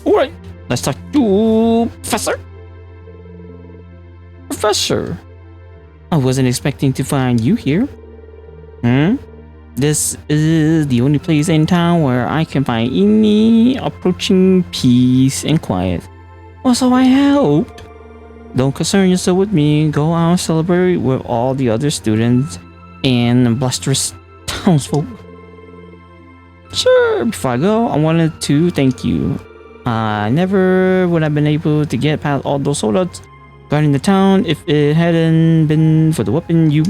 Alright, let's talk to Professor. Professor, I wasn't expecting to find you here. This is the only place in town where I can find any approaching peace and quiet. Or so I hoped. Don't concern yourself with me. Go out and celebrate with all the other students and blusterous townsfolk. Sure, before I go, I wanted to thank you. I never would have been able to get past all those soldiers guarding the town if it hadn't been for the weapon you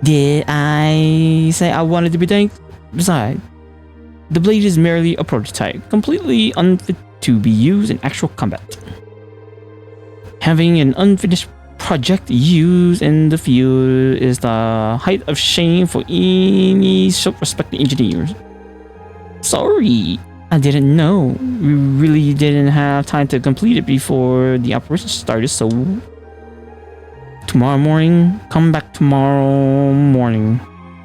Did I say I wanted to be thanked? Besides, the blade is merely a prototype, completely unfit to be used in actual combat. Having an unfinished project used in the field is the height of shame for any self-respecting engineers. Sorry, I didn't know. We really didn't have time to complete it before the operation started, so tomorrow morning, come back tomorrow morning,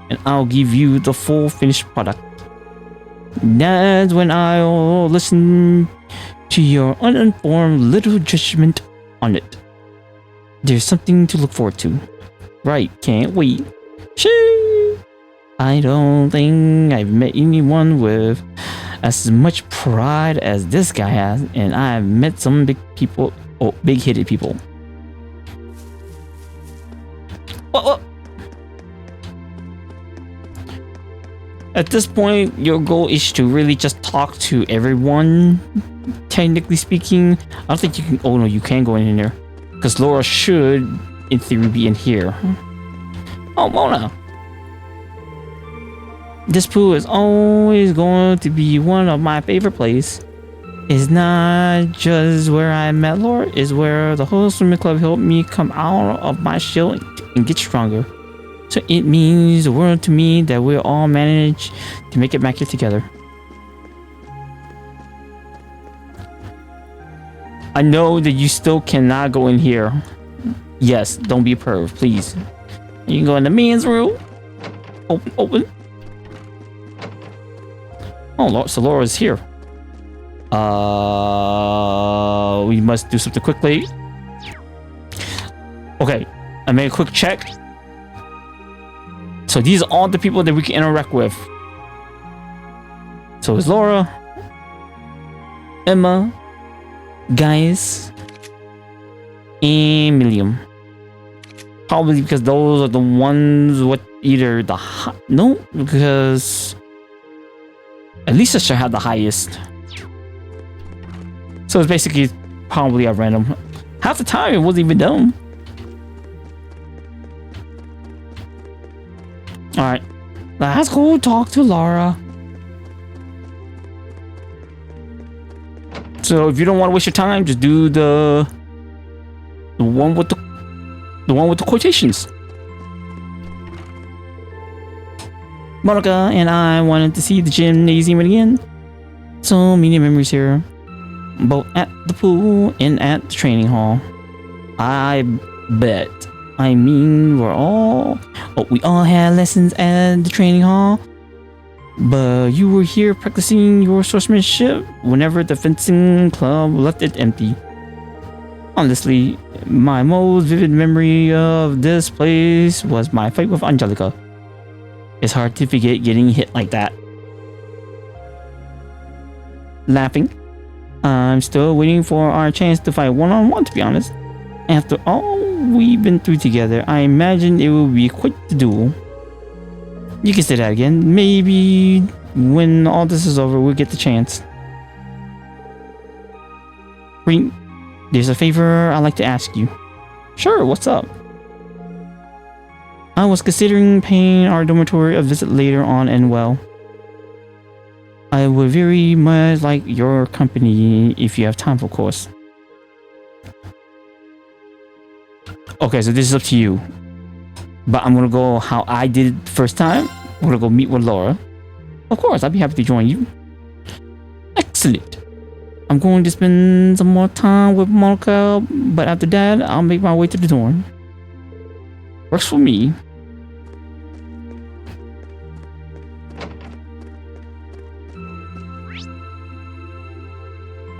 and I'll give you the full finished product. That's when I'll listen to your uninformed little judgment on it. There's something to look forward to. Right, can't wait. Shoo! I don't think I've met anyone with as much pride as this guy has, and I've met some big-headed people. What? At this point, your goal is to really just talk to everyone. Technically speaking, I don't think you can. Oh no, you can go in there because Laura should, in theory, be in here. Oh, Mona. This pool is always going to be one of my favorite places. It's not just where I met Laura, it's where the whole swimming club helped me come out of my shell and get stronger. So it means the world to me that we all managed to make it back here together. I know that you still cannot go in here. Yes, don't be a perv, please. You can go in the men's room. Open. Oh, so Laura's here. We must do something quickly. Okay, I made a quick check. So these are all the people that we can interact with. So it's Laura, Emma, Gaius, and Millium. Probably because those are the ones with either the no, because Elisa should have the highest. So it's basically probably a random. Half the time it wasn't even dumb. Alright, let's go talk to Laura. So if you don't want to waste your time, just do the one with the quotations. Monica and I wanted to see the gymnasium again. So many memories here, both at the pool and at the training hall. I bet. I mean, we all had lessons at the training hall, but you were here practicing your swordsmanship whenever the fencing club left it empty. Honestly, my most vivid memory of this place was my fight with Angelica. It's hard to forget getting hit like that. Laughing. I'm still waiting for our chance to fight one-on-one, to be honest. After all we've been through together, I imagine it will be quite the duel. You can say that again. Maybe when all this is over, we'll get the chance. Green, there's a favor I'd like to ask you. Sure, what's up? I was considering paying our dormitory a visit later on, and well, I would very much like your company if you have time, of course. Okay, so this is up to you. But I'm gonna go how I did it the first time. I'm gonna go meet with Laura. Of course, I'd be happy to join you. Excellent. I'm going to spend some more time with Monica, but after that, I'll make my way to the dorm. Works for me.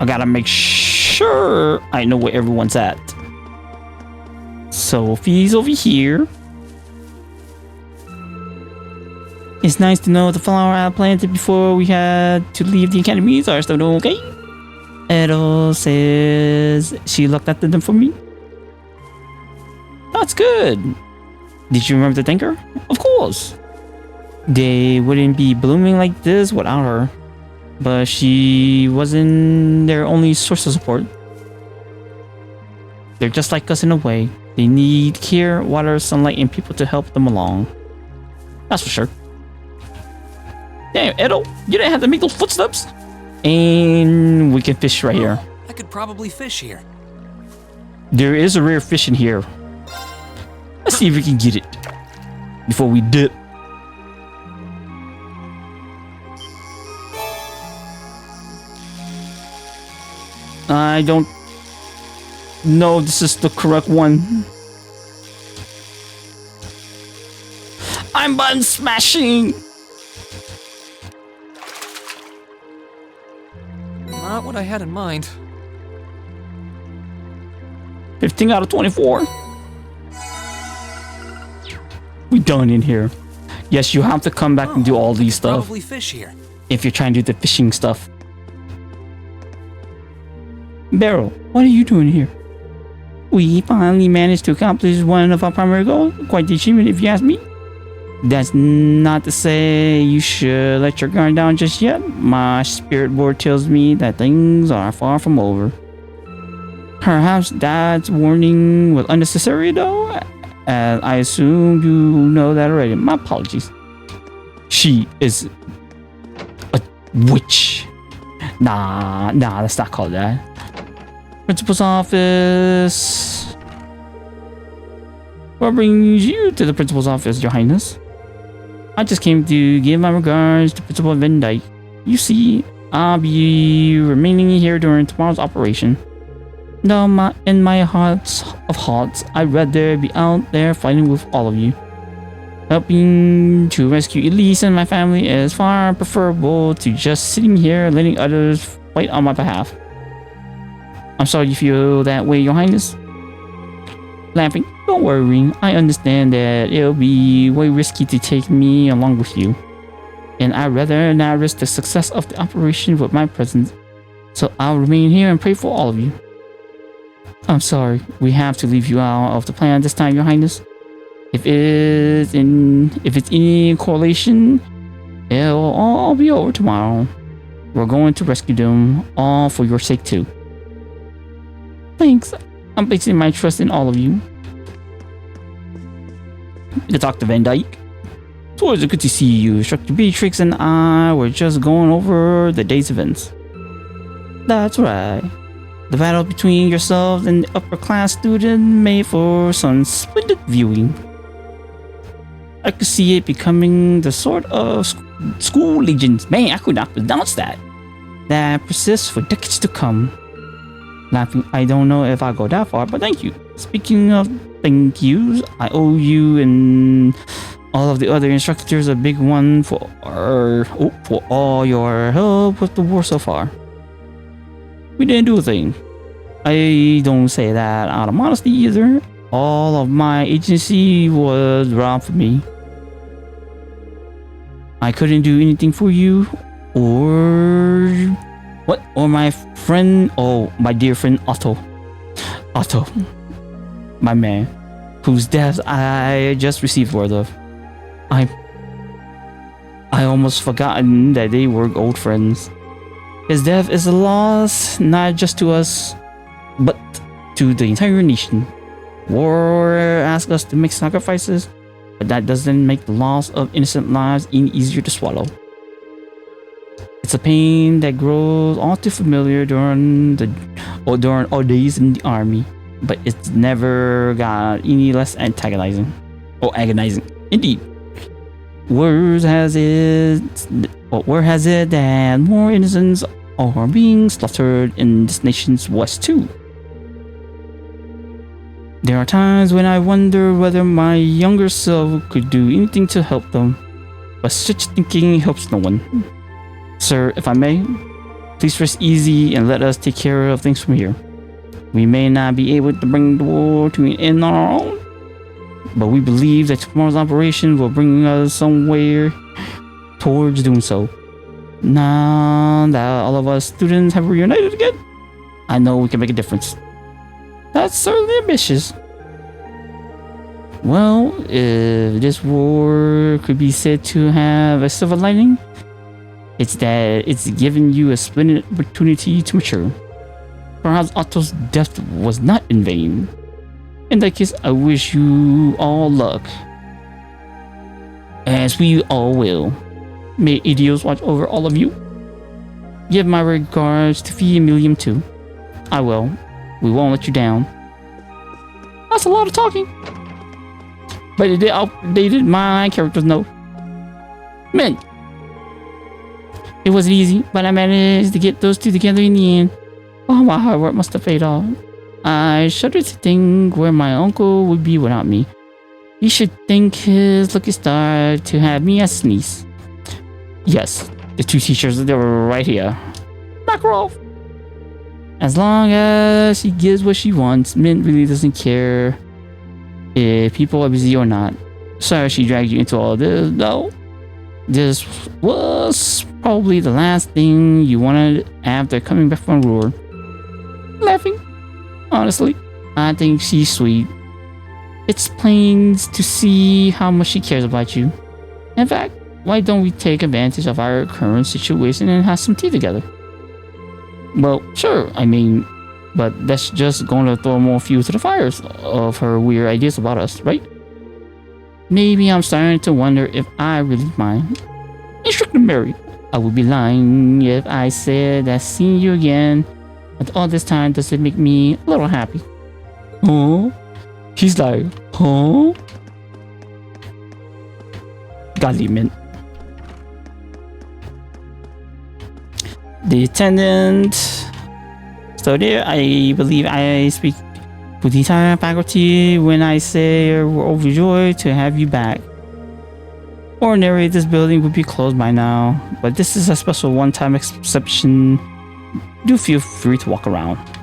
I gotta make sure I know where everyone's at. Sophie's over here. It's nice to know the flower I planted before we had to leave the academies are still doing okay. Edo says she looked after them for me. That's good. Did you remember to thank her? Of course. They wouldn't be blooming like this without her. But she wasn't their only source of support. They're just like us in a way. They need care, water, sunlight, and people to help them along. That's for sure. Damn, Edo, you didn't have to make those footsteps. And we can fish right here. I could probably fish here. There is a rare fish in here. Let's see if we can get it before we dip. I don't know this is the correct one. I'm button smashing. Not what I had in mind. 15 out of 24. We done in here. Yes, you have to come back and do all these stuff Probably fish here. if you're trying to do the fishing stuff. Beryl, what are you doing here? We finally managed to accomplish one of our primary goals. Quite the achievement if you ask me. That's not to say you should let your guard down just yet. My spirit board tells me that things are far from over. Perhaps Dad's warning was unnecessary though, as I assume you know that already. My apologies. She is a witch. Nah, let's not call it that. Principal's office. What brings you to the principal's office, Your Highness? I just came to give my regards to Principal Van Dyke. You see, I'll be remaining here during tomorrow's operation. Though in my heart of hearts, I'd rather be out there fighting with all of you. Helping to rescue Elise and my family is far preferable to just sitting here letting others fight on my behalf. I'm sorry you feel that way, Your Highness. Laughing, don't worry. I understand that it'll be way risky to take me along with you. And I'd rather not risk the success of the operation with my presence. So I'll remain here and pray for all of you. I'm sorry, we have to leave you out of the plan this time, Your Highness. If it's any correlation, it'll all be over tomorrow. We're going to rescue them, all for your sake too. Thanks. I'm placing my trust in all of you. You can talk to Van Dyke. It's always good to see you. Instructor Beatrix and I were just going over the day's events. That's right. The battle between yourselves and the upper class student made for some splendid viewing. I could see it becoming the sort of school legends. Man, I could not pronounce that. That persists for decades to come. Laughing, I don't know if I go that far, but thank you. Speaking of thank yous, I owe you and all of the other instructors a big one for all your help with the war so far. We didn't do a thing. I don't say that out of modesty either. All of my agency was robbed from me. I couldn't do anything for you or my friend, my dear friend Otto, my man, whose death I just received word of. I almost forgotten that they were old friends. His death is a loss not just to us, but to the entire nation. War asks us to make sacrifices, but that doesn't make the loss of innocent lives any easier to swallow. It's a pain that grows all too familiar during our days in the army, but it's never got any less agonizing. Indeed. Word has it that more innocents are being slaughtered in this nation's west too. There are times when I wonder whether my younger self could do anything to help them, but such thinking helps no one. Sir, if I may, Please rest easy and let us take care of things from here. We may not be able to bring the war to an end on our own, but we believe that tomorrow's operation will bring us somewhere towards doing so. Now that all of us students have reunited again, I know we can make a difference. That's certainly ambitious. Well, if this war could be said to have a silver lining, it's that it's given you a splendid opportunity to mature. Perhaps Otto's death was not in vain. In that case, I wish you all luck. As we all will. May Idios watch over all of you. Give my regards to Fee and Millium too. I will. We won't let you down. That's a lot of talking. But it did outdated my character's note. Man. It wasn't easy, but I managed to get those two together in the end. Oh, my hard work must have paid off. I shudder to think where my uncle would be without me. He should thank his lucky star to have me as his niece. Yes, the two teachers, they were right here. Makarov! As long as she gives what she wants, Mint really doesn't care if people are busy or not. Sorry she dragged you into all this, though. This was probably the last thing you wanted after coming back from Roar. Laughing. Honestly, I think she's sweet. It's plain to see how much she cares about you. In fact, why don't we take advantage of our current situation and have some tea together? Well, sure, I mean, but that's just going to throw more fuel to the fires of her weird ideas about us, right? Maybe I'm starting to wonder if I really mind. Instructor Mary, I would be lying if I said that seeing you again at all this time doesn't make me a little happy. Huh? He's like, huh? Golly, Mint. The attendant. So there, I believe I speak for the entire faculty when I say we're overjoyed to have you back. Ordinarily, this building would be closed by now, but this is a special one-time exception. Do feel free to walk around.